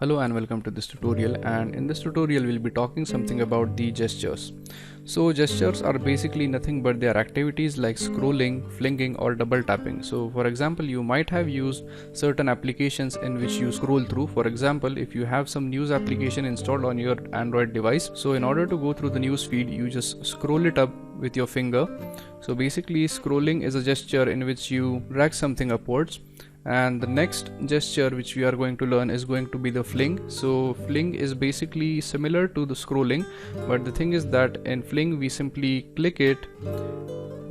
Hello and welcome to this tutorial, and in this tutorial we'll be talking something about the gestures. So gestures are basically nothing but they are activities like scrolling, flinging or double tapping. So for example, you might have used certain applications in which you scroll through. For example, if you have some news application installed on your Android device, so in order to go through the news feed you just scroll it up with your finger. So basically scrolling is a gesture in which you drag something upwards, and the next gesture which we are going to learn is going to be the fling. So fling is basically similar to the scrolling, but the thing is that in fling we simply click it,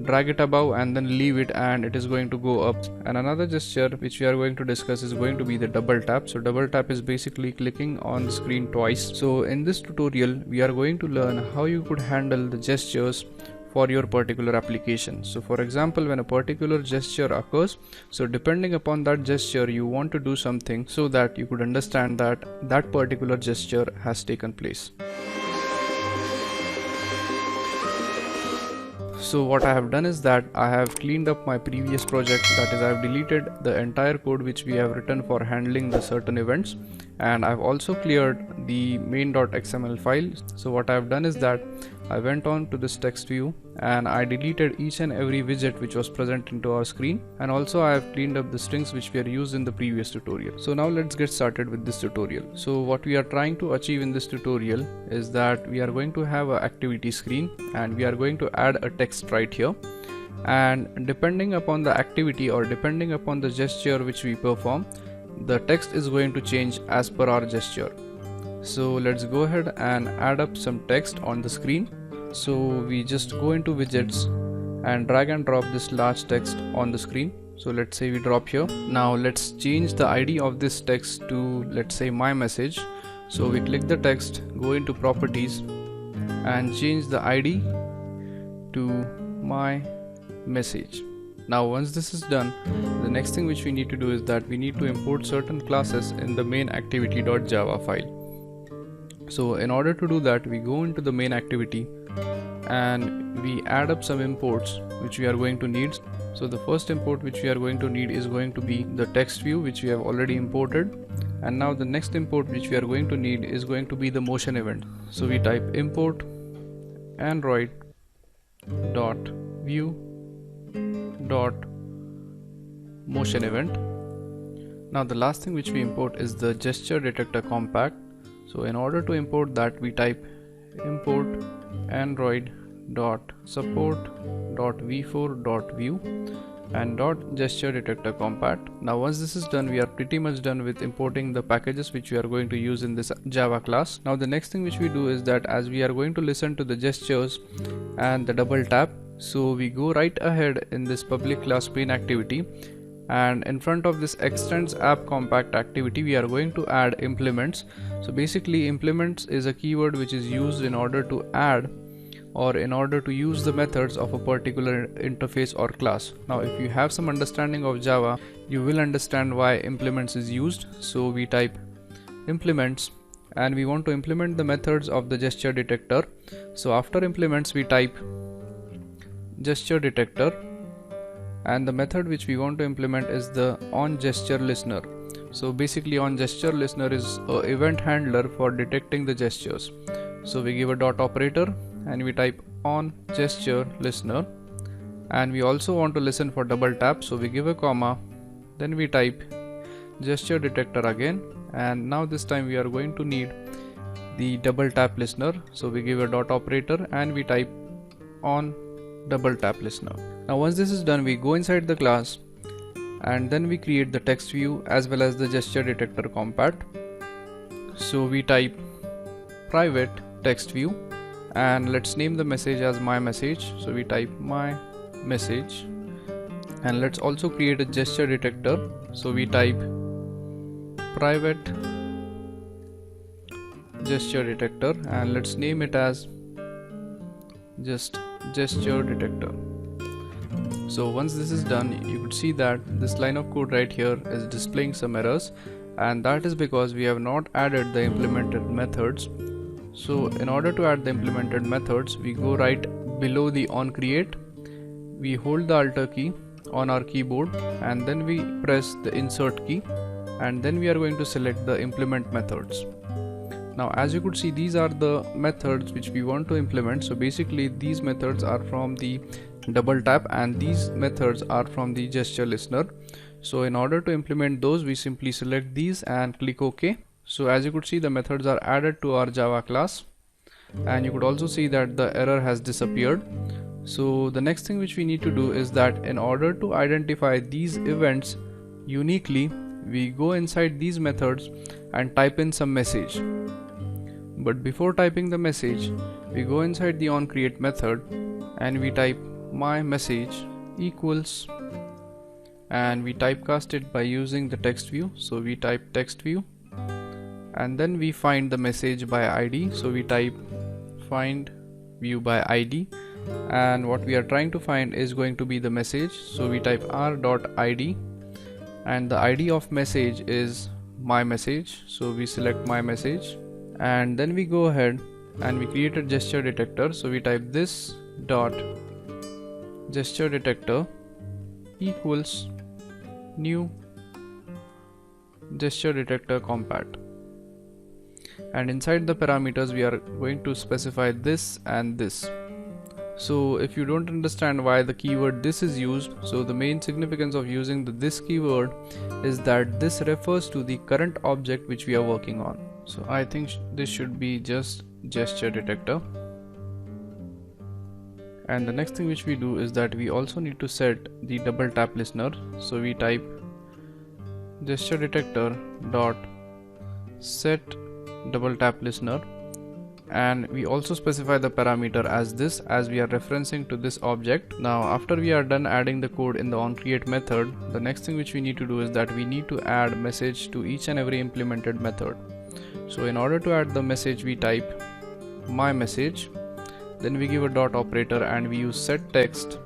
drag it above and then leave it, and it is going to go up. And another gesture which we are going to discuss is going to be the double tap. So double tap is basically clicking on the screen twice. So in this tutorial we are going to learn how you could handle the gestures for your particular application. So for example, when a particular gesture occurs, so depending upon that gesture you want to do something so that you could understand that that particular gesture has taken place. So what I have done is that I have cleaned up my previous project, that is I have deleted the entire code which we have written for handling the certain events, and I've also cleared the main.xml file. So what I have done is that I went on to this text view and I deleted each and every widget which was present into our screen, and also I have cleaned up the strings which were used in the previous tutorial. So now let's get started with this tutorial. So what we are trying to achieve in this tutorial is that we are going to have an activity screen and we are going to add a text right here, and depending upon the activity or depending upon the gesture which we perform, the text is going to change as per our gesture. So let's go ahead and add up some text on the screen. So we just go into widgets and drag and drop this large text on the screen. So let's say we drop here. Now let's change the ID of this text to, let's say, my message. So we click the text, go into properties and change the ID to my message. Now once this is done, the next thing which we need to do is that we need to import certain classes in the main activity.java file. So in order to do that, we go into the main activity and we add up some imports which we are going to need. So the first import which we are going to need is going to be the text view which we have already imported, and now the next import which we are going to need is going to be the motion event. So we type import android dot view dot motion event. Now the last thing which we import is the gesture detector compact. So in order to import that, we type import android dot support dot v4 dot view and dot gesture detector compact. Now once this is done, we are pretty much done with importing the packages which we are going to use in this Java class. Now the next thing which we do is that as we are going to listen to the gestures and the double tap, so we go right ahead in this public class main activity, and in front of this extends app compact activity we are going to add implements. So basically implements is a keyword which is used in order to add or in order to use the methods of a particular interface or class. Now if you have some understanding of Java, you will understand why implements is used. So we type implements and we want to implement the methods of the gesture detector. So after implements we type gesture detector, and the method which we want to implement is the on gesture listener. So basically on gesture listener is an event handler for detecting the gestures. So we give a dot operator and we type on gesture listener, and we also want to listen for double tap, so we give a comma, then we type gesture detector again, and now this time we are going to need the double tap listener. So we give a dot operator and we type on double tap listener. Now once this is done, we go inside the class and then we create the text view as well as the gesture detector compact. So we type private text view and let's name the message as my message. So we type my message, and let's also create a gesture detector. So we type private gesture detector and let's name it as just gesture detector. So once this is done, you could see that this line of code right here is displaying some errors, and that is because we have not added the implemented methods. So in order to add the implemented methods, we go right below the on create, we hold the Alt key on our keyboard and then we press the insert key, and then we are going to select the implement methods. Now as you could see, these are the methods which we want to implement. So basically these methods are from the double tap and these methods are from the gesture listener. So in order to implement those, we simply select these and click OK. So as you could see, the methods are added to our Java class, and you could also see that the error has disappeared. So the next thing which we need to do is that in order to identify these events uniquely, we go inside these methods and type in some message. But before typing the message, we go inside the onCreate method and we type my message equals, and we typecast it by using the text view. So we type text view, and then we find the message by ID. So we type find view by ID, and what we are trying to find is going to be the message. So we type r.id, and the ID of message is my message. So we select my message, and then we go ahead and we create a gesture detector. So we type this dot gesture detector equals new gesture detector compat, and inside the parameters we are going to specify this and this. So if you don't understand why the keyword this is used, so the main significance of using the this keyword is that this refers to the current object which we are working on. So I think this should be just gesture detector. And the next thing which we do is that we also need to set the double tap listener. So we type gesture detector dot set double tap listener, and we also specify the parameter as this, as we are referencing to this object. Now after we are done adding the code in the onCreate method, the next thing which we need to do is that we need to add message to each and every implemented method. So in order to add the message, we type my message, then we give a dot operator and we use set text,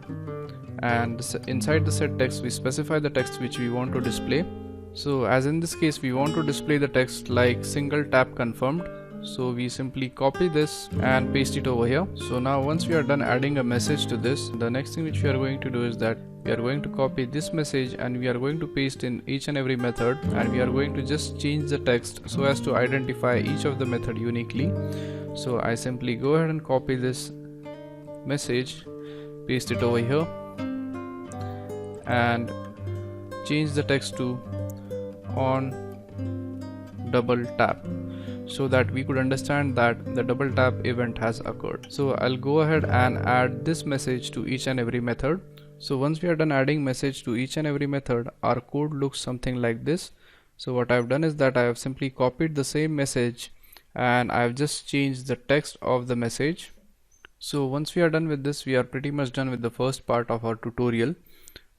and inside the set text we specify the text which we want to display. So as in this case we want to display the text like single tap confirmed. So we simply copy this and paste it over here. So now once we are done adding a message to this, the next thing which we are going to do is that we are going to copy this message and we are going to paste in each and every method, and we are going to just change the text so as to identify each of the method uniquely. So I simply go ahead and copy this message, paste it over here, and change the text to on double tap, so that we could understand that the double tap event has occurred. So I'll go ahead and add this message to each and every method. So once we are done adding message to each and every method, our code looks something like this. So what I've done is that I have simply copied the same message and I've just changed the text of the message. So once we are done with this, we are pretty much done with the first part of our tutorial.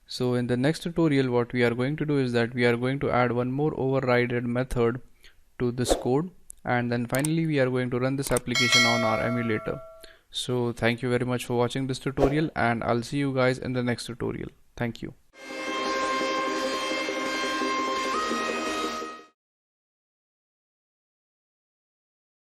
So in the next tutorial, what we are going to do is that we are going to add one more overridden method to this code, and then finally we are going to run this application on our emulator. So thank you very much for watching this tutorial, and I'll see you guys in the next tutorial. Thank you.